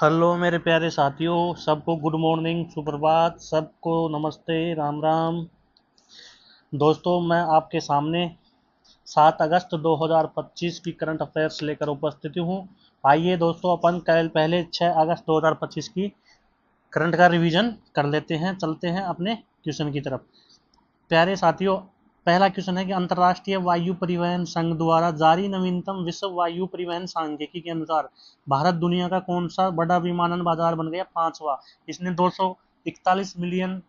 Hello मेरे प्यारे साथियों, सबको गुड मॉर्निंग, सुप्रभात, सबको नमस्ते, राम राम। दोस्तों, मैं आपके सामने 7 अगस्त 2025 की करंट अफेयर्स लेकर उपस्थित हूँ। आइए दोस्तों, अपन कल पहले 6 अगस्त 2025 की करंट का रिवीजन कर लेते हैं। चलते हैं अपने क्वेश्चन की तरफ। प्यारे साथियों, पहला क्वेश्चन है कि अंतर्राष्ट्रीय वायु परिवहन संघ द्वारा जारी नवीनतम विश्व वायु परिवहन सांख्यिकी के अनुसार भारत दुनिया का कौन सा बड़ा विमानन बाजार बन गया? पांचवा। इसने 241 मिलियन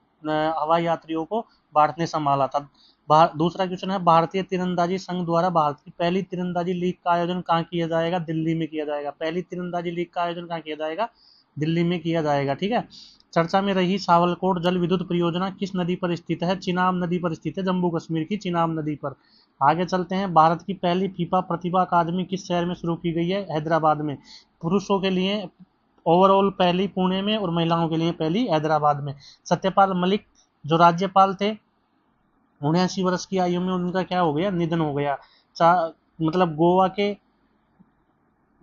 हवाई यात्रियों को भारत ने संभाला था। दूसरा क्वेश्चन है, भारतीय तीरंदाजी संघ द्वारा भारत की पहली तीरंदाजी लीग का आयोजन कहाँ किया जाएगा? दिल्ली में किया जाएगा। पहली तीरंदाजी लीग का आयोजन कहाँ किया जाएगा? दिल्ली में किया जाएगा। ठीक है। चर्चा में रही सावलकोट जल विद्युत परियोजना किस नदी पर स्थित है? चिनाब नदी पर स्थित है, जम्मू कश्मीर की चिनाब नदी पर। आगे चलते हैं, भारत की पहली फीफा प्रतिभा अकादमी किस शहर में शुरू की गई है? हैदराबाद में। पुरुषों के लिए ओवरऑल पहली पुणे में और महिलाओं के लिए पहली हैदराबाद में। सत्यपाल मलिक जो राज्यपाल थे, 79 वर्ष की आयु में उनका क्या हो गया? निधन हो गया। मतलब गोवा के,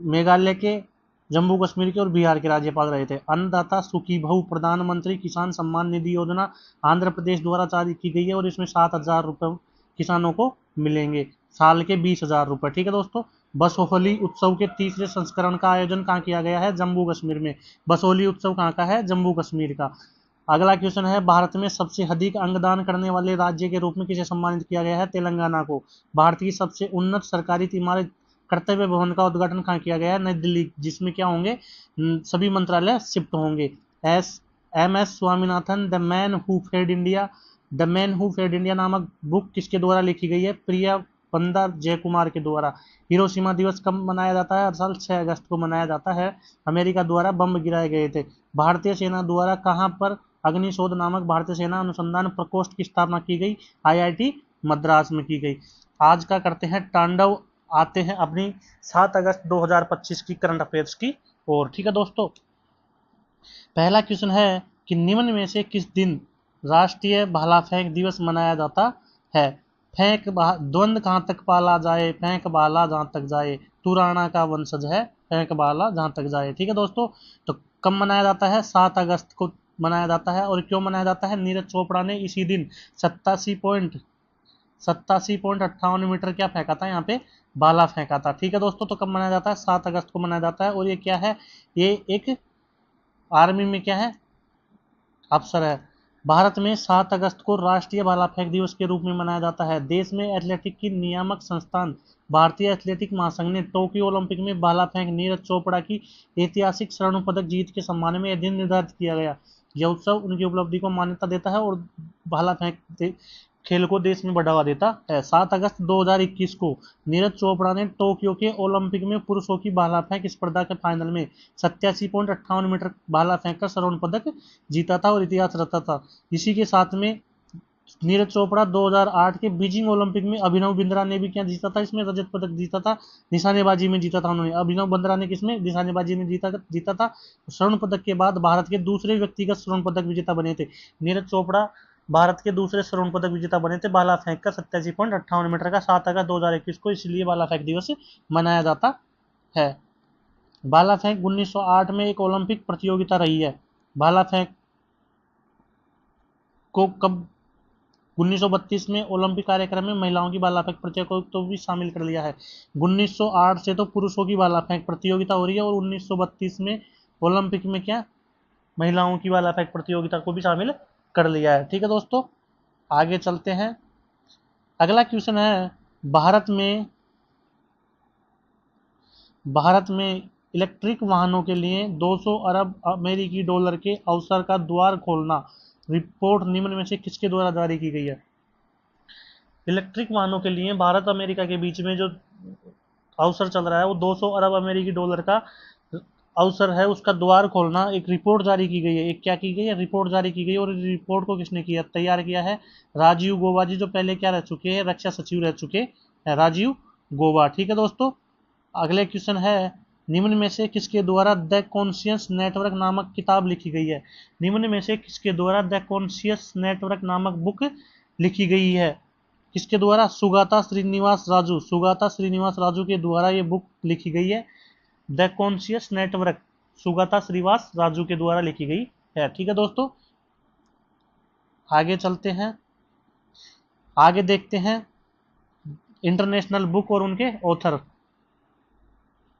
मेघालय के, जम्मू कश्मीर के और बिहार के राज्यपाल रहे थे। अन्नदाता सुखी भव प्रधानमंत्री किसान सम्मान निधि योजना आंध्र प्रदेश द्वारा जारी की गई है और इसमें 7,000 रुपये किसानों को मिलेंगे, साल के 20,000 रुपये। ठीक है दोस्तों। बसोहली उत्सव के तीसरे संस्करण का आयोजन कहाँ किया गया है? जम्मू कश्मीर में। बसोहली उत्सव कहाँ का है? जम्मू कश्मीर का। अगला क्वेश्चन है, भारत में सबसे अधिक अंगदान करने वाले राज्य के रूप में किसे सम्मानित किया गया है? तेलंगाना को। भारत की सबसे उन्नत सरकारी इमारत कर्तव्य भवन का उद्घाटन कहाँ किया गया है? नई दिल्ली, जिसमें क्या होंगे? सभी मंत्रालय शिफ्ट होंगे। M S Swaminathan the man who fed India, the man who fed India नामक बुक किसके द्वारा लिखी गई है? प्रिया बंदा जयकुमार के द्वारा। हिरोशिमा दिवस कब मनाया जाता है? हर साल 6 अगस्त को मनाया जाता है। अमेरिका द्वारा बम गिराए गए थे। भारतीय सेना द्वारा कहाँ पर अग्निशोध नामक भारतीय सेना अनुसंधान प्रकोष्ठ की स्थापना की गई? आईआईटी मद्रास में की गई। आज का करते हैं तांडव, आते हैं अपनी 7 अगस्त 2025 की करंट अफेयर्स की ओर। ठीक है दोस्तों। पहला क्वेश्चन है कि निम्न में से किस दिन राष्ट्रीय भाला फेंक दिवस मनाया जाता है? द्वंद कहाँ तक पाला जाए, फेंक भाला जहाँ तक जाए, तू राणा का वंशज है, फेंक भाला जहाँ तक जाए। ठीक है दोस्तों। तो कब मनाया जाता है? 7 अगस्त को मनाया जाता है। और क्यों मनाया जाता है? नीरज चोपड़ा ने इसी दिन 87.58 मीटर क्या फेंका था? यहाँ पे भाला फेंका था। ठीक है दोस्तों। तो कब मनाया जाता है? 7 अगस्त को मनाया जाता है। और ये क्या है? ये एक आर्मी में क्या है? अफसर है। भारत में 7 अगस्त को राष्ट्रीय भाला फेंक दिवस के रूप में मनाया जाता है। देश में एथलेटिक की नियामक संस्थान भारतीय एथलेटिक महासंघ ने टोक्यो ओलंपिक में भाला फेंक नीरज चोपड़ा की ऐतिहासिक स्वर्ण पदक जीत के सम्मान में यह दिन निर्धारित किया गया। यह उत्सव उनकी उपलब्धि को मान्यता देता है और भाला फेंक खेल को देश में बढ़ावा देता है। 7 अगस्त 2021 को नीरज चोपड़ा ने टोक्यो के ओलंपिक में पुरुषों की भाला फेंक स्पर्धा के फाइनल में 87.58 मीटर भाला फेंक कर स्वर्ण पदक जीता था और इतिहास रचा था। इसी के साथ में नीरज चोपड़ा 2008 के बीजिंग ओलंपिक में अभिनव बिंद्रा ने भी क्या जीता था? इसमें रजत पदक जीता था। निशानेबाजी में जीता था उन्होंने। अभिनव बिंद्रा ने किसमें? निशानेबाजी में जीता था। स्वर्ण पदक के बाद भारत के दूसरे व्यक्तिगत स्वर्ण पदक विजेता बने थे। नीरज चोपड़ा भारत के दूसरे स्वर्ण पदक विजेता बने थे भाला फेंक कर 87.58 मीटर का 7 अगस्त 2021 को, इसलिए भाला फेंक दिवस मनाया जाता है। भाला फेंक 1908 में एक ओलंपिक प्रतियोगिता रही है। भाला फेंक को कब 1932 में ओलंपिक कार्यक्रम में महिलाओं की भाला फेंक प्रतियोगिता को भी शामिल कर लिया है। 1908 से तो पुरुषों की भाला फेंक प्रतियोगिता हो रही है और 1932 में ओलंपिक में क्या? महिलाओं की भाला फेंक प्रतियोगिता को भी शामिल कर लिया है। ठीक है दोस्तों। आगे चलते हैं। अगला क्वेश्चन है, भारत में इलेक्ट्रिक वाहनों के लिए 200 अरब अमेरिकी डॉलर के अवसर का द्वार खोलना रिपोर्ट निम्न में से किसके द्वारा जारी की गई है? इलेक्ट्रिक वाहनों के लिए भारत अमेरिका के बीच में जो अवसर चल रहा है वो 200 अरब अमेरिकी डॉलर का अवसर है, उसका द्वार खोलना एक रिपोर्ट जारी की गई है। एक क्या की गई है? रिपोर्ट जारी की गई। और इस रिपोर्ट को किसने किया, तैयार किया है? राजीव गोबा जी, जो पहले क्या रह चुके हैं? रक्षा सचिव रह चुके हैं, राजीव गोबा। ठीक है दोस्तों। अगले क्वेश्चन है, निम्न में से किसके द्वारा द कॉन्शियस नेटवर्क नामक किताब लिखी गई है? निम्न में से किसके द्वारा द कॉन्शियस नेटवर्क नामक बुक लिखी गई है? किसके द्वारा? सुगाता श्रीनिवास राजू के द्वारा ये बुक लिखी गई है, the conscious network. Sugata Srinivasaraju के द्वारा लिखी गई है। ठीक है दोस्तों, आगे चलते हैं, आगे देखते हैं इंटरनेशनल बुक और उनके author.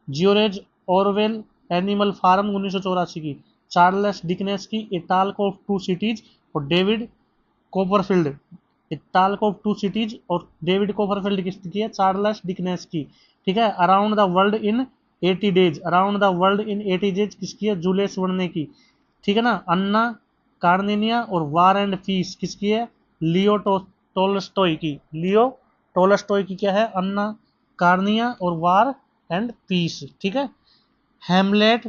George Orwell Animal Farm 1984 की, चार्ल्स डिकनेस की A Tale of Two Cities और David Copperfield, A Tale of Two Cities और डेविड कोपरफील्ड किसकी है, चार्ल्स डिकनेस की। ठीक है, Around the World in 80 Days, Around the World in 80 Days किसकी है, जूलियस वर्ने की। ठीक है ना, अन्ना कार्निनिया और वार एंड पीस किसकी है, लियो टोलस्टॉय की। लियो टोलस्टॉय की क्या है, अन्ना कार्निया और वार एंड पीस। ठीक है, Hamlet,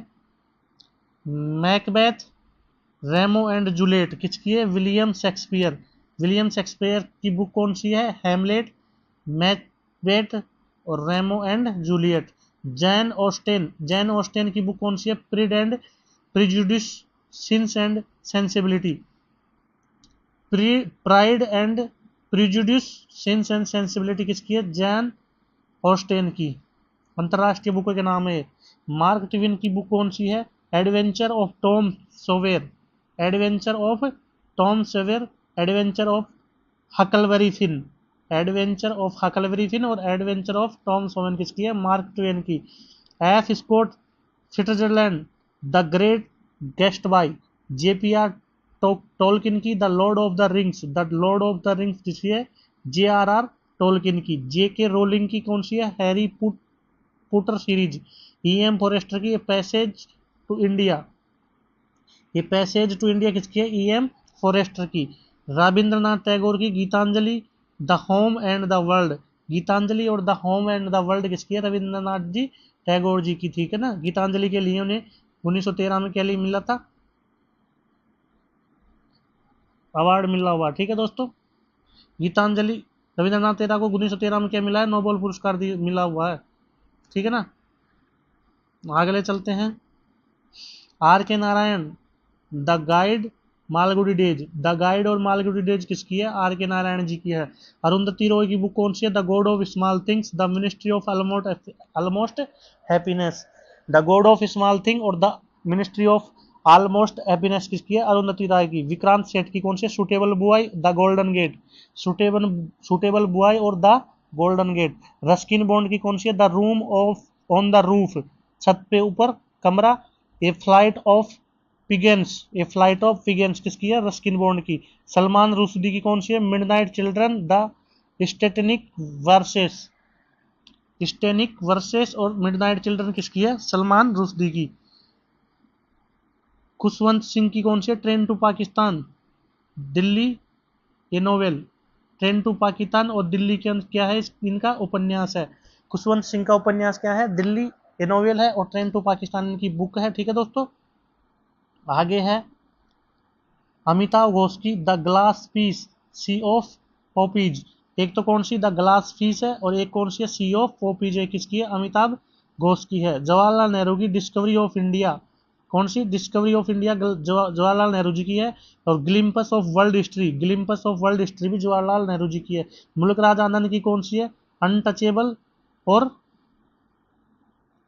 Macbeth, Romeo and Juliet किसकी है, विलियम शेक्सपियर। विलियम शेक्सपियर की बुक कौन सी है, हैमलेट, मैकबेथ और Romeo and Juliet. Jane Austen, Jane Austen की बुक कौन सी है, Pride and Prejudice, Sense and Sensibility. Pride and Prejudice, Sense and Sensibility किसकी है, जैन ऑस्टेन की। अंतरराष्ट्रीय बुकों के नाम है। मार्क ट्वेन की बुक कौन सी है, Adventure of Tom Sawyer, Adventure of Tom Sawyer, Adventure of Huckleberry Finn, Adventure of Huckleberry Finn और एडवेंचर ऑफ टॉम सोवेयर किसकी है, मार्क ट्वेन की। F Scott Fitzgerald, The Great Gatsby, JPR Tolkien की The Lord of the Rings, The Lord of the Rings किसकी है, जेआरआर Tolkien की। जेके rolling की कौन सी है, Harry Potter series. EM Forster की पैसेज टू इंडिया, ये पैसेज टू इंडिया किसकी है, ईएम फॉरेस्टर की। रविंद्रनाथ टैगोर की Gitanjali, The Home and the World, Gitanjali और The Home and the World किसकी है, रविंद्रनाथ जी टैगोर जी की। ठीक है ना, गीतांजलि के लिए उन्हें 1913 में क्या लिए मिला था, अवार्ड मिला हुआ। ठीक है दोस्तों, गीतांजलि रविंद्रनाथ टैगोर को 1913 में क्या मिला है, नोबेल पुरस्कार मिला हुआ है। ठीक है ना, आगे चलते हैं। आर के Narayan, the guide Malgudi days, the guide और मालगुडी डेज किसकी है, आर के नारायण जी की है। अरुंधति रॉय की बुक कौन सी है, The God of Small Things, The Ministry of Almost Happiness, The God of Small Thing और The Ministry of Almost Happiness किसकी है, अरुंधति राय की। विक्रांत सेठ की कौन सी है, सुटेबल बुआई, the Golden gate, Suitable Boy और The Golden Gate. Ruskin Bond की कौन सी है, The Room of on the Roof, छत पे ऊपर कमरा। A Flight of Pigeons, A Flight of Pigeons किसकी है, रस्किन बॉन्ड की। सलमान रुश्दी की कौन सी है, Midnight Children, The Satanic Verses, Satanic Verses और मिडनाइट चिल्ड्रन किसकी है, सलमान रुश्दी की। खुशवंत सिंह की कौन सी है, ट्रेन टू पाकिस्तान, दिल्ली ये नोवेल। ट्रेन टू पाकिस्तान और दिल्ली के अंदर क्या है, इनका उपन्यास है। खुशवंत सिंह का उपन्यास क्या है, दिल्ली ये नोवेल है और ट्रेन टू पाकिस्तान इनकी बुक है। ठीक है दोस्तों, आगे है अमिताभ घोष की the glass piece, sea of poppies. एक तो कौन सी, द ग्लास पीस है और एक कौन सी है, सी ऑफ पॉपीज है, किसकी है, अमिताभ घोष की है। जवाहरलाल नेहरू की डिस्कवरी ऑफ इंडिया, कौन सी, Discovery of India Jawaharlal Nehru ji की है। और Glimpses of World History, Glimpses of World History भी जवाहरलाल नेहरू जी की है। मुल्क राज आनंद की कौन सी है, अनटचेबल और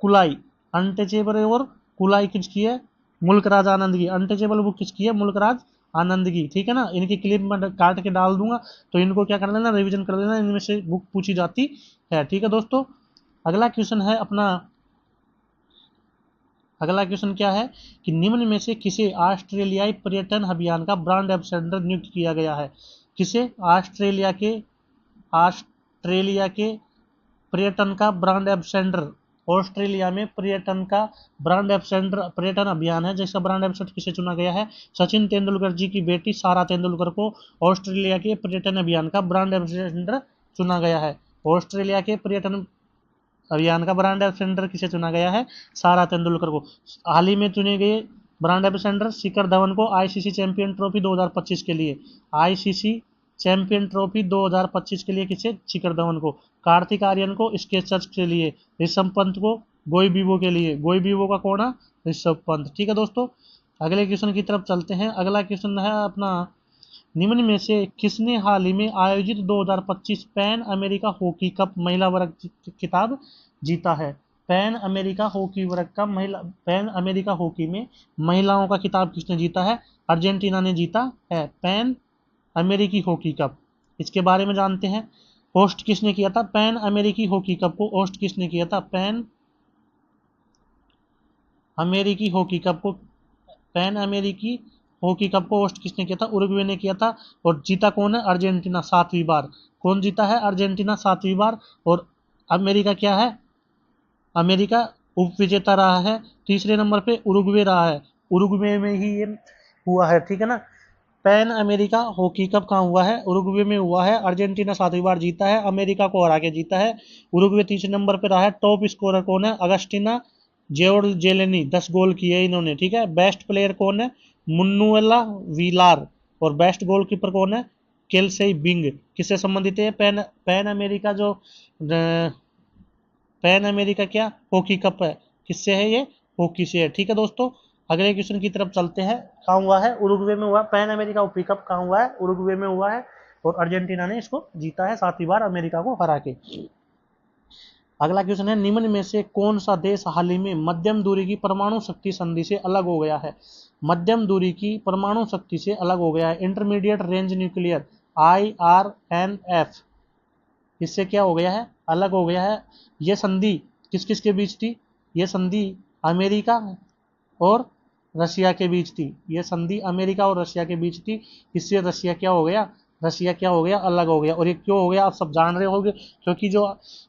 कुलाई, अनटचेबल और कुलाई किसकी है, मुल्क राज आनंद की। अनटचेबल बुक किसकी है, मुल्क राज आनंद की। ठीक है ना, इनकी क्लिप में काट के डाल दूंगा, तो इनको क्या कर लेना, रिवीजन कर लेना, इनमें से बुक पूछी जाती है। ठीक है दोस्तों, अगला क्वेश्चन है अपना, अगला क्वेश्चन क्या है कि निम्न में से किसे ऑस्ट्रेलियाई पर्यटन अभियान का ब्रांड एम्बेसडर नियुक्त किया गया है। किसे, ऑस्ट्रेलिया के पर्यटन का ब्रांड एम्बेसडर, ऑस्ट्रेलिया में पर्यटन का ब्रांड एम्बेसडर, पर्यटन अभियान है जिसका ब्रांड एम्बेसडर किसे चुना गया है, सचिन तेंदुलकर जी की बेटी सारा तेंदुलकर को ऑस्ट्रेलिया के पर्यटन अभियान का ब्रांड एम्बेसडर चुना गया है। ऑस्ट्रेलिया के पर्यटन अभियान का ब्रांड एम्बेसडर किसे चुना गया है, सारा तेंदुलकर को। हाल ही में चुने गए ब्रांड एम्बेसडर शिखर धवन को आईसीसी चैंपियन ट्रॉफी 2025 के लिए, आईसीसी चैंपियन ट्रॉफी 2025 के लिए किसे, शिखर धवन को। कार्तिक आर्यन को स्केचर्स के लिए, ऋषभ पंत को गोई बीबो के लिए, गोई बीबो का कौन है, ऋषभ पंत। ठीक है दोस्तों, अगले क्वेश्चन की तरफ चलते हैं। अगला क्वेश्चन है अपना, निम्न में से किसने हाल ही में आयोजित 2025 पैन अमेरिका हॉकी कप महिला वर्ग खिताब जीता है। पैन अमेरिका हॉकी वर्ग का पैन अमेरिका हॉकी में महिलाओं का खिताब किसने जीता है? अर्जेंटीना ने जीता है पैन अमेरिकी हॉकी कप। इसके बारे में जानते हैं। होस्ट किसने किया था पैन अमेरिकी हॉकी कप को? होस्ट किसने किया था पैन अमेरिकी हॉकी कप को? पैन अमेरिकी हॉकी कप को होस्ट किसने किया था? उरुग्वे ने किया था। और जीता कौन है? अर्जेंटीना 7वीं बार। कौन जीता है? अर्जेंटीना 7वीं बार। और अमेरिका क्या है? अमेरिका उप विजेता रहा है। तीसरे नंबर पे उरुग्वे रहा है। उरुग्वे में ही ये हुआ है, ठीक है ना। पैन अमेरिका हॉकी कप कहाँ हुआ है? उरुग्वे में हुआ है। अर्जेंटीना 7वीं बार जीता है, अमेरिका को हरा के जीता है। उरुग्वे तीसरे नंबर पे रहा है। टॉप स्कोरर कौन है? अगस्टिना जेलेनी, 10 गोल किए इन्होंने, ठीक है। बेस्ट प्लेयर कौन है? Manuela Vilar. और बेस्ट गोलकीपर कौन है? Kelsey Bing. किससे संबंधित है? पैन अमेरिका जो पैन अमेरिका क्या हॉकी कप है, किससे है ये? हॉकी से है, ठीक है दोस्तों। अगले क्वेश्चन की तरफ चलते हैं। कहाँ हुआ है? उरुग्वे में हुआ। पैन अमेरिका हॉकी कप कहाँ हुआ है? उरुग्वे में हुआ है। और अर्जेंटीना ने इसको जीता है 7वीं बार अमेरिका को हरा के। अगला क्वेश्चन है, निम्न में से कौन सा देश हाल ही में मध्यम दूरी की परमाणु शक्ति संधि से अलग हो गया है? मध्यम दूरी की परमाणु शक्ति से अलग हो गया है। इंटरमीडिएट रेंज न्यूक्लियर, IRNF, इससे क्या हो गया है? अलग हो गया है। यह संधि किस किस के बीच थी? यह संधि अमेरिका और रशिया के बीच थी। यह संधि अमेरिका और रशिया के बीच थी। इससे रशिया क्या हो गया? रशिया क्या हो गया? अलग हो गया। और ये क्यों हो गया आप सब जान रहे होंगे, क्योंकि जो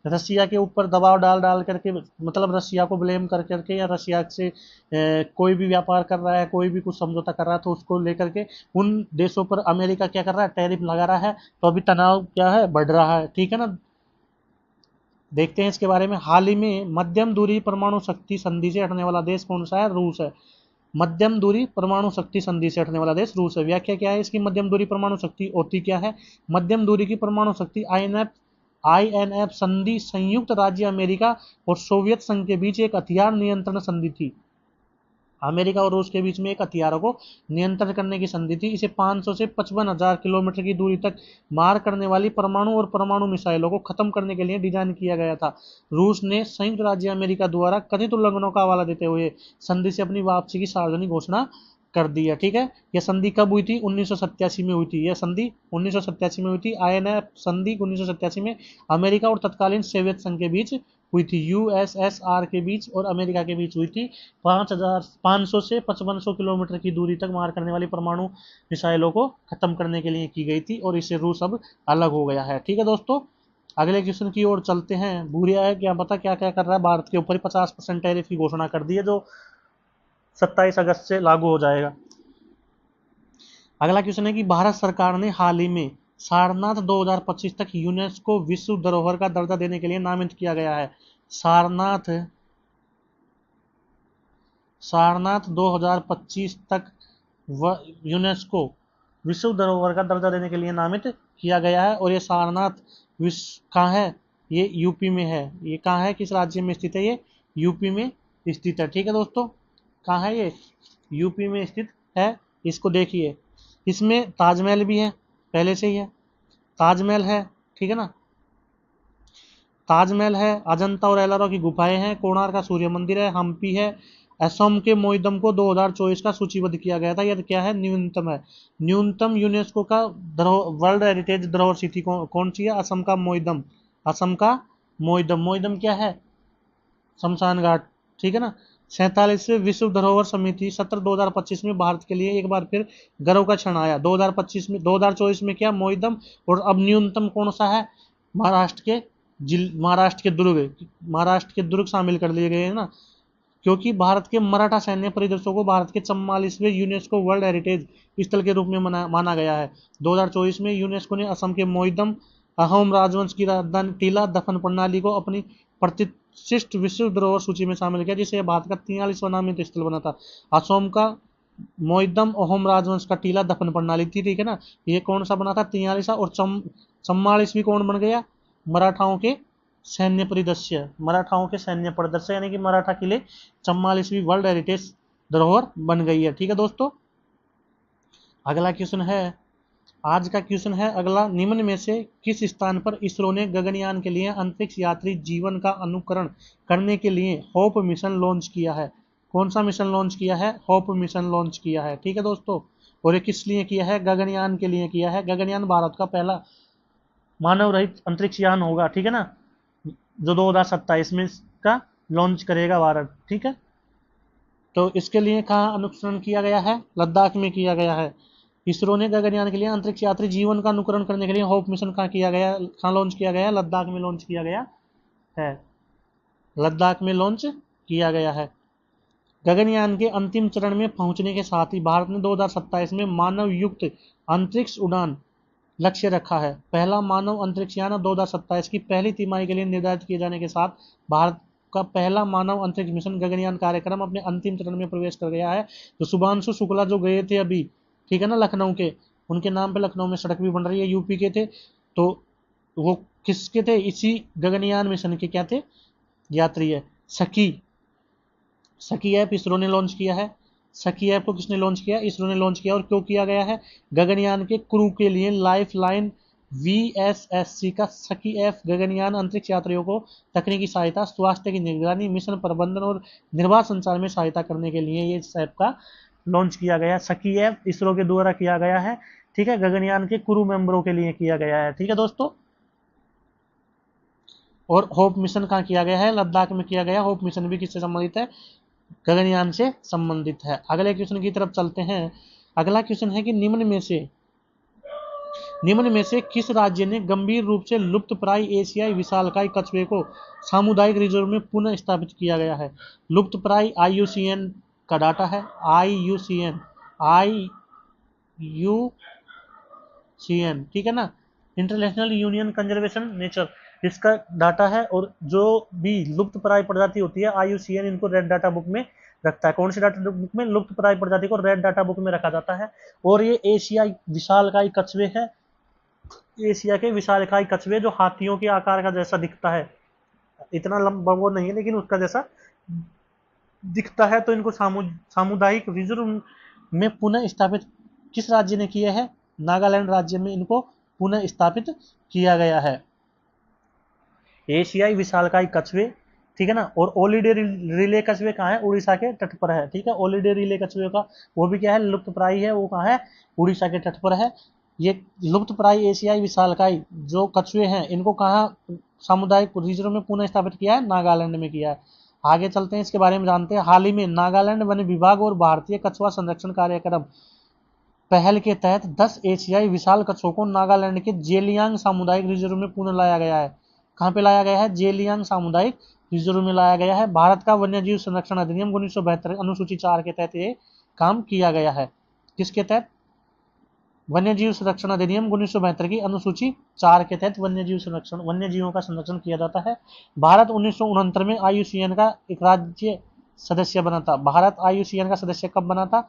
रशिया के ऊपर दबाव डाल डाल करके, मतलब रशिया को ब्लेम कर करके, या रशिया से कोई भी व्यापार कर रहा है, कोई भी कुछ समझौता कर रहा है, तो उसको लेकर के उन देशों पर अमेरिका क्या कर रहा है? टैरिफ लगा रहा है। तो अभी तनाव क्या है? बढ़ रहा है, ठीक है ना। देखते हैं इसके बारे में। हाल ही में मध्यम दूरी परमाणु शक्ति संधि से हटने वाला देश कौन सा है? रूस है। मध्यम दूरी परमाणु शक्ति संधि से हटने वाला देश रूस है। व्याख्या क्या है इसकी? मध्यम दूरी परमाणु शक्ति होती क्या है? मध्यम दूरी की परमाणु शक्ति INF संधि संयुक्त राज्य अमेरिका और सोवियत संघ के बीच एक हथियार नियंत्रण संधि थी। अमेरिका और रूस के बीच में एक हथियारों को नियंत्रण करने की संधि थी। इसे 500 से 55,000 किलोमीटर की दूरी तक मार करने वाली परमाणु और परमाणु मिसाइलों को खत्म करने के लिए डिजाइन किया गया था। रूस ने संयुक्त राज्य अमेरिका द्वारा कथित उल्लंघनों का हवाला देते हुए संधि से अपनी वापसी की सार्वजनिक घोषणा कर दी है, ठीक है। यह संधि कब हुई थी? 1987 में हुई थी। यह संधि 1987 में हुई थी। INF संधि 1987 में अमेरिका और तत्कालीन सोवियत संघ के बीच हुई थी। USSR के बीच और अमेरिका के बीच हुई थी। 5,500 से 5500 किलोमीटर की दूरी तक मार करने वाली परमाणु मिसाइलों को खत्म करने के लिए की गई थी, और इससे रूस अब अलग हो गया है, ठीक है दोस्तों। अगले क्वेश्चन की ओर चलते हैं। भूरिया है, क्या पता क्या क्या कर रहा है। भारत के ऊपर 50% टैरिफ की घोषणा कर दी है, जो 27 अगस्त से लागू हो जाएगा। अगला क्वेश्चन है कि भारत सरकार ने हाल ही में सारनाथ 2025 तक यूनेस्को विश्व धरोहर का दर्जा देने के लिए नामित किया गया है। सारनाथ 2025 तक यूनेस्को विश्व धरोहर का दर्जा देने के लिए नामित किया गया है। और ये सारनाथ विश्व कहाँ है? ये यूपी में है। ये कहाँ है? किस राज्य में स्थित है? ये यूपी में स्थित है, ठीक है दोस्तों। कहाँ है ये? यूपी में स्थित है। इसको देखिए, इसमें ताजमहल भी है, पहले से ही है। ताजमहल है, ठीक है ना। ताजमहल है, अजंता और एलोरा की गुफाएं हैं, कोणार्क का सूर्य मंदिर है, हम्पी है। असम के मोइदम को 2024 का सूचीबद्ध किया गया था। यह क्या है? न्यूनतम है। न्यूनतम यूनेस्को का वर्ल्ड हेरिटेज धरोहर सिटी कौन सी है? असम का मोइदम। असम का मोइदम। मोइदम क्या है? शमशान घाट, ठीक है ना। 47वें विश्व धरोहर समिति सत्र 2025 में भारत के लिए एक बार फिर गर्व का क्षण आया। 2024 में क्या? मोइदम। और अब न्यूनतम कौन सा है? महाराष्ट्र के दुर्ग शामिल कर लिए गए हैं ना, क्योंकि भारत के मराठा सैन्य परिदृश्यों को भारत के 44वें यूनेस्को वर्ल्ड हेरिटेज स्थल के रूप में माना गया है। 2024 में यूनेस्को ने असम के मोइदम अहोम राजवंश की राजधानी टीला दफन प्रणाली को अपनी प्रतिष्ठित विश्व धरोहर सूची में शामिल किया, जिसे भारत का 43वां नामित स्थल बना था। असम का मोइदम अहोम राजवंश का टीला दफन प्रणाली थी, ठीक है ना। ये कौन सा बना था? 43वां। और 44वीं कौन बन गया? मराठाओं के सैन्य परिदृश्य। मराठाओं के सैन्य परिदृश्य यानी कि मराठा किले 44वीं वर्ल्ड हेरिटेज धरोहर बन गई है, ठीक है दोस्तों। अगला क्वेश्चन है, आज का क्वेश्चन है अगला, निम्न में से किस स्थान पर इसरो ने गगनयान के लिए अंतरिक्ष यात्री जीवन का अनुकरण करने के लिए होप मिशन लॉन्च किया है? कौन सा मिशन लॉन्च किया है? होप मिशन लॉन्च किया है। ठीक है दोस्तों, और ये किस लिए किया है? गगनयान के लिए किया है। गगनयान भारत का पहला मानव रहित अंतरिक्ष यान होगा, ठीक है ना, जो 2027 में इसका लॉन्च करेगा भारत। ठीक है, तो इसके लिए कहाँ अनुकरण किया गया है? लद्दाख में किया गया है। इसरो ने गगनयान के लिए अंतरिक्ष यात्री जीवन का अनुकरण करने के लिए होप मिशन कहाँ किया गया? कहाँ लॉन्च किया गया? लद्दाख में लॉन्च किया गया है। लद्दाख में लॉन्च किया गया है। गगनयान के अंतिम चरण में पहुंचने के साथ ही भारत ने 2027 में मानव युक्त अंतरिक्ष उड़ान लक्ष्य रखा है। पहला मानव अंतरिक्ष यान 2027 की पहली तिमाही के लिए निर्धारित किए जाने के साथ भारत का पहला मानव अंतरिक्ष मिशन गगनयान कार्यक्रम अपने अंतिम चरण में प्रवेश कर गया है। तो शुभांशु शुक्ला जो गए थे अभी, ठीक है ना, लखनऊ के, उनके नाम पे लखनऊ में सड़क भी बन रही है, यूपी के थे, तो वो किसके थे? इसी गगनयान मिशन के क्या थे? यात्री है। सखी ऐप इसरो ने लॉन्च किया है। सखी ऐप को किसने लॉन्च किया? इसरो ने लॉन्च किया। और क्यों किया गया है? गगनयान के क्रू के लिए लाइफ लाइन VSSC का सखी ऐप गगनयान अंतरिक्ष यात्रियों को तकनीकी सहायता, स्वास्थ्य की निगरानी, मिशन प्रबंधन और निर्बाध संचार में सहायता करने के लिए ये ऐप का लॉन्च किया गया। सखी ऐप इसरो के द्वारा किया गया है। ठीक है, गगनयान के क्रू मेंबरों के लिए किया गया है। ठीक है दोस्तों, और होप मिशन कहाँ किया गया है? लद्दाख में किया गया। होप मिशन भी किससे संबंधित है? गगनयान से संबंधित है। अगले क्वेश्चन की तरफ चलते हैं। अगला क्वेश्चन है कि निम्न में से किस राज्य ने गंभीर रूप से लुप्तप्राय एशियाई विशालकाय कछुए को सामुदायिक रिजर्व में पुनः स्थापित किया गया है? लुप्तप्राय IUCN का डाटा है। IUCN, ठीक है ना, इंटरनेशनल यूनियन कंजर्वेशन नेचर, इसका डाटा है। और जो भी लुप्त प्राय प्रजाति होती है IUCN इनको रेड डाटा बुक में रखता है। कौन सी डाटा बुक में? लुप्त प्राय प्रजाति को रेड डाटा बुक में रखा जाता है। और ये एशियाई विशालकाय कछुए है, एशिया के विशालकाय कछुए जो हाथियों के आकार का जैसा दिखता है, इतना लंबा वो नहीं है लेकिन उसका जैसा दिखता है। तो इनको सामुदायिक रिजर्व में पुनः स्थापित किस राज्य ने किया है? नागालैंड राज्य में इनको पुनः स्थापित किया गया है। एशियाई विशालकाय कछुए, ठीक है ना। और ओलिडे रिले कछुए कहाँ है? उड़ीसा के तट पर है। ठीक है, ओलिडे रिले कछुए का वो भी क्या है? लुप्त प्राय है। वो कहाँ है? उड़ीसा के तट पर है। ये लुप्त प्राय एशियाई विशालकाय जो कछुए हैं इनको कहाँ सामुदायिक रिजर्व में पुनः स्थापित किया है? नागालैंड में किया है। आगे चलते हैं, इसके बारे में जानते हैं। हाल ही में नागालैंड वन विभाग और भारतीय कछुआ संरक्षण कार्यक्रम पहल के तहत 10 एशियाई विशाल कछुओं को नागालैंड के जेलियांग सामुदायिक रिजर्व में पुनः लाया गया है। कहाँ पे लाया गया है? जेलियांग सामुदायिक रिजर्व में लाया गया है। भारत का वन्यजीव संरक्षण अधिनियम 1972 अनुसूची 4 के तहत ये काम किया गया है। किसके तहत? वन्यजीव संरक्षण अधिनियम 1972 की अनुसूची 4 के तहत वन्यजीवों का संरक्षण किया जाता है। भारत 1969 में IUCN का एक राज्य सदस्य बना था। भारत IUCN का सदस्य कब बना था?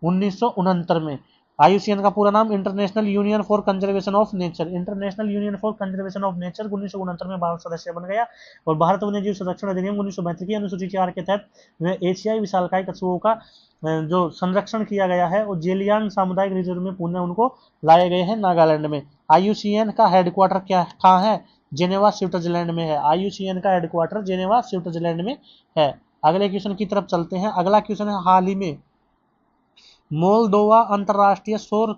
1969 में। IUCN का पूरा नाम international union for conservation of nature, international union for conservation of nature 1969 में भारत सदस्य बन गया। और भारत वन्यजीव संरक्षण अधिनियम 1972 की अनुसूची 4 के तहत एशियाई विशालकाय कछुओं का जो संरक्षण किया गया है और जेलियांग सामुदायिक रिजर्व में पुनः उनको लाए गए हैं नागालैंड में। IUCN का हेडक्वार्टर कहाँ है? जेनेवा स्विट्जरलैंड में है। IUCN का हेडक्वार्टर जेनेवा स्विट्जरलैंड में है। अगले क्वेश्चन की तरफ चलते हैं। अगला क्वेश्चन है, हाल ही में मोल्दोवा अंतर्राष्ट्रीय सौर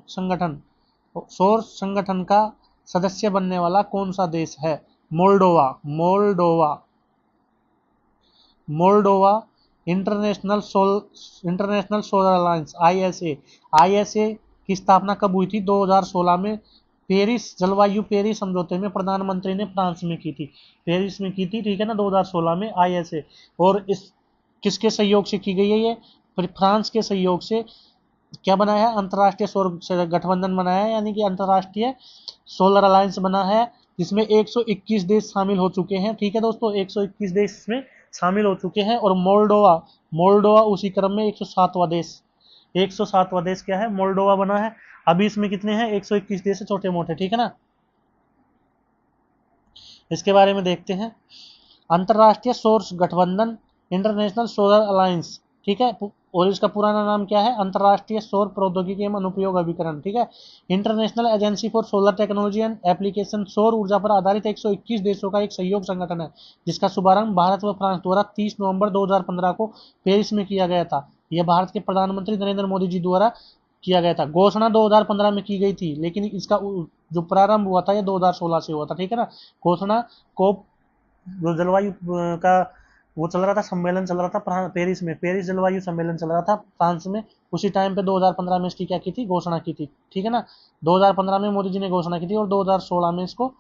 संगठन का सदस्य बनने वाला कौन सा देश है? Moldova international solar alliance ISA की स्थापना कब हुई थी? 2016 में जलवायु पेरिस समझौते में प्रधानमंत्री ने फ्रांस में की थी, पेरिस में की थी, ठीक है ना, 2016 में ISA। और इस किसके सहयोग से की गई है? ये फ्रांस के सहयोग से क्या बनाया है? अंतर्राष्ट्रीय सौर गठबंधन बनाया है, यानी कि अंतर्राष्ट्रीय सोलर अलायंस बना है, जिसमें 121 देश शामिल हो चुके हैं। ठीक है दोस्तों, 121 देश इसमें शामिल हो चुके हैं। और मोल्डोवा उसी क्रम में 107वां देश क्या है? मोल्डोवा बना है। अभी इसमें कितने हैं? 121 देश है, छोटे मोटे, ठीक है ना। इसके बारे में देखते हैं। अंतर्राष्ट्रीय सौर गठबंधन, इंटरनेशनल सोलर अलायंस, ठीक है, और इसका पुराना नाम क्या है, अंतर्राष्ट्रीय सौर प्रौद्योगिकी एवं अनुप्रयोग अभिकरण, ठीक है। International agency for solar technology and application, सौर ऊर्जा पर आधारित 121 देशों का एक सहयोग संगठन है, जिसका शुभारंभ भारत व फ्रांस द्वारा 30 नवंबर 2015 को पेरिस में किया गया था। यह भारत के प्रधानमंत्री नरेंद्र मोदी जी द्वारा किया गया था। घोषणा 2015 में की गई थी, लेकिन इसका जो प्रारंभ हुआ था ये 2016 से हुआ था, ठीक है ना। घोषणा को जो जलवायु का वो चल रहा था, सम्मेलन चल रहा था पेरिस में, पेरिस जलवायु सम्मेलन चल रहा था फ्रांस में, उसी टाइम पे 2015 में इसकी क्या की थी, घोषणा की थी, ठीक है ना। 2015 में मोदी जी ने घोषणा की थी और 2016 में इसको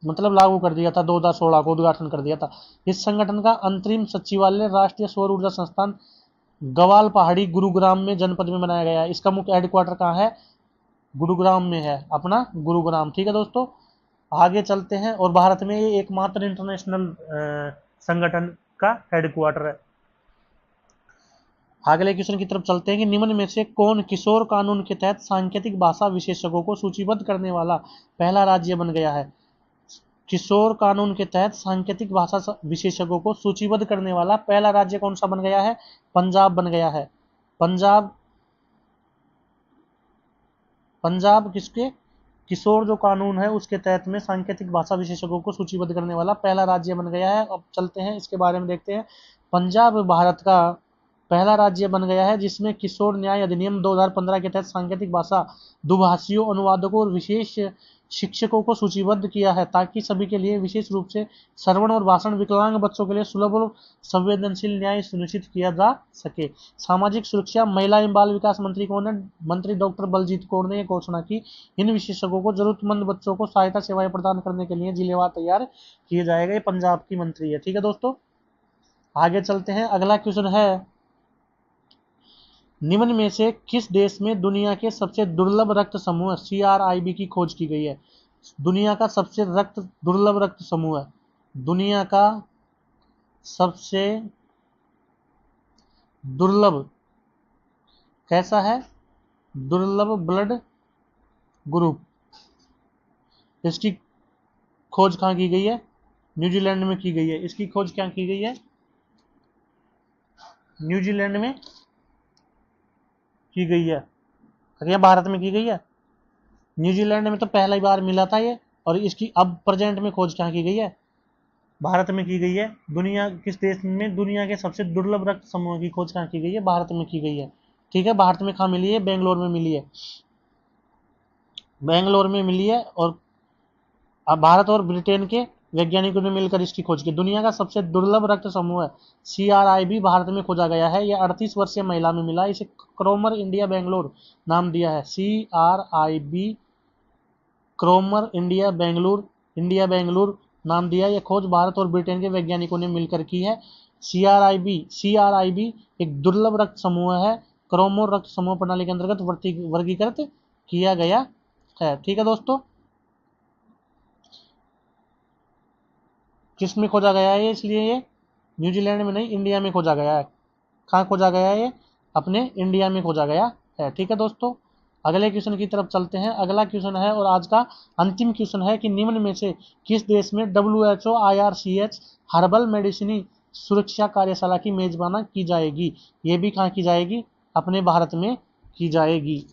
मतलब लागू कर दिया था, 2016 को उद्घाटन कर दिया था। इस संगठन का अंतरिम सचिवालय राष्ट्रीय सौर ऊर्जा संस्थान गवाल पहाड़ी गुरुग्राम में जनपद में बनाया गया है। इसका मुख्य हेडक्वार्टर कहाँ है, गुरुग्राम में है, अपना गुरुग्राम, ठीक है दोस्तों। आगे चलते हैं, और भारत में ये एकमात्र इंटरनेशनल संगठन का हेडक्वार्टर है। अगले क्वेश्चन की तरफ चलते हैं कि निम्न में से कौन किशोर कानून के तहत सांकेतिक भाषा विशेषज्ञों को सूचीबद्ध करने वाला पहला राज्य बन गया है। किशोर कानून के तहत सांकेतिक भाषा विशेषज्ञों को सूचीबद्ध करने वाला पहला राज्य कौन सा बन गया है, पंजाब बन गया है। पंजाब, पंजाब किसके किशोर जो कानून है उसके तहत में सांकेतिक भाषा विशेषज्ञों को सूचीबद्ध करने वाला पहला राज्य बन गया है। अब चलते हैं इसके बारे में देखते हैं। पंजाब भारत का पहला राज्य बन गया है जिसमें किशोर न्याय अधिनियम 2015 के तहत सांकेतिक भाषा दुभाषियों, अनुवादकों और विशेष शिक्षकों को सूचीबद्ध किया है, ताकि सभी के लिए, विशेष रूप से श्रवण और भाषण विकलांग बच्चों के लिए सुलभ और संवेदनशील न्याय सुनिश्चित किया जा सके। सामाजिक सुरक्षा, महिला एवं बाल विकास मंत्री कौन है, मंत्री डॉक्टर बलजीत कौर ने यह घोषणा की। इन विशेषज्ञों को जरूरतमंद बच्चों को सहायता सेवाएं प्रदान करने के लिए जिलेवार तैयार किए जाएगा। ये पंजाब की मंत्री है, ठीक है दोस्तों। आगे चलते हैं, अगला क्वेश्चन है, निम्न में से किस देश में दुनिया के सबसे दुर्लभ रक्त समूह CRIB की खोज की गई है। दुनिया का सबसे दुर्लभ रक्त समूह है, दुनिया का सबसे दुर्लभ कैसा है, दुर्लभ ब्लड ग्रुप, इसकी खोज कहाँ की गई है, न्यूजीलैंड में की गई है। इसकी खोज क्या की गई है, न्यूजीलैंड में की गई है, क्या भारत में की गई है, न्यूजीलैंड में तो पहली बार मिला था ये, और इसकी अब प्रेजेंट में खोज क्या की गई है, भारत में की गई है। दुनिया किस देश में दुनिया के सबसे दुर्लभ रक्त समूह की खोज कहाँ की गई है, भारत में की गई है, ठीक है। भारत में कहाँ मिली है, बेंगलोर में मिली है, बेंगलोर में मिली है। और अब भारत और ब्रिटेन के वैज्ञानिकों ने मिलकर इसकी खोज की। दुनिया का सबसे दुर्लभ रक्त समूह है CRIB, भारत में खोजा गया है। यह 38 वर्षीय महिला में मिला, इसे क्रोमर इंडिया बेंगलोर नाम दिया है। CRIB क्रोमर इंडिया बेंगलुरु नाम दिया। यह खोज भारत और ब्रिटेन के वैज्ञानिकों ने मिलकर की है। CRIB एक दुर्लभ रक्त समूह है, क्रोमोर रक्त समूह प्रणाली के अंतर्गत वर्गीकृत किया गया है, ठीक है दोस्तों। किस में खोजा गया है, इसलिए ये न्यूजीलैंड में नहीं, इंडिया में खोजा गया है। कहाँ खोजा गया है, ये अपने इंडिया में खोजा गया है, ठीक है दोस्तों। अगले क्वेश्चन की तरफ चलते हैं। अगला क्वेश्चन है और आज का अंतिम क्वेश्चन है कि निम्न में से किस देश में WHO IRCH हर्बल मेडिसिन सुरक्षा कार्यशाला की मेजबानी की जाएगी। ये भी कहाँ की जाएगी, अपने भारत में की जाएगी।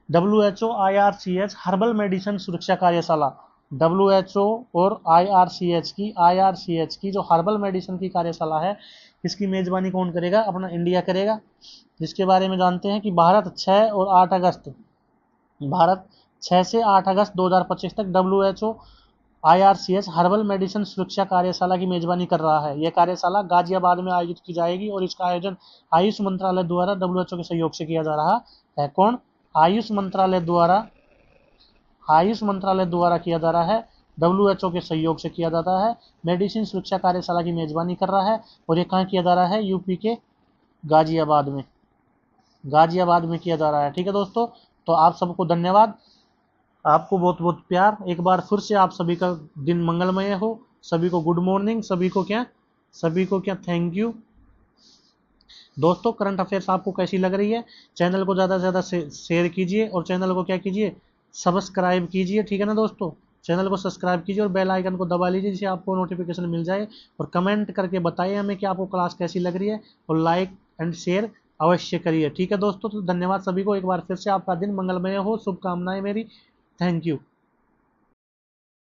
WHO IRCH हर्बल मेडिसिन सुरक्षा कार्यशाला, WHO और IRCH की जो हर्बल मेडिसिन की कार्यशाला है, इसकी मेजबानी कौन करेगा, अपना इंडिया करेगा। जिसके बारे में जानते हैं कि भारत 6 और 8 अगस्त, भारत 6 से 8 अगस्त 2025 तक WHO IRCH हर्बल मेडिसिन सुरक्षा कार्यशाला की मेजबानी कर रहा है। यह कार्यशाला गाजियाबाद में आयोजित की जाएगी और इसका आयोजन आयुष मंत्रालय द्वारा WHO के सहयोग से किया जा रहा है। कौन, आयुष मंत्रालय द्वारा किया जा रहा है, WHO के सहयोग से किया जाता है। मेडिसिन सुरक्षा कार्यशाला की मेजबानी कर रहा है और ये कहाँ किया जा रहा है, यूपी के गाजियाबाद में किया जा रहा है, ठीक है दोस्तों। तो आप सबको धन्यवाद, आपको बहुत बहुत प्यार। एक बार फिर से आप सभी का दिन मंगलमय हो, सभी को गुड मॉर्निंग, सभी को क्या थैंक यू दोस्तों। करंट अफेयर्स आपको कैसी लग रही है, चैनल को ज़्यादा से ज़्यादा शेयर कीजिए और चैनल को क्या कीजिए, सब्सक्राइब कीजिए, ठीक है ना दोस्तों। चैनल को सब्सक्राइब कीजिए और बेल आइकन को दबा लीजिए जिससे आपको नोटिफिकेशन मिल जाए। और कमेंट करके बताइए हमें कि आपको क्लास कैसी लग रही है, और लाइक एंड शेयर अवश्य करिए। ठीक है दोस्तों, तो धन्यवाद सभी को एक बार फिर से। आपका दिन मंगलमय हो, शुभकामनाएं मेरी। Thank you.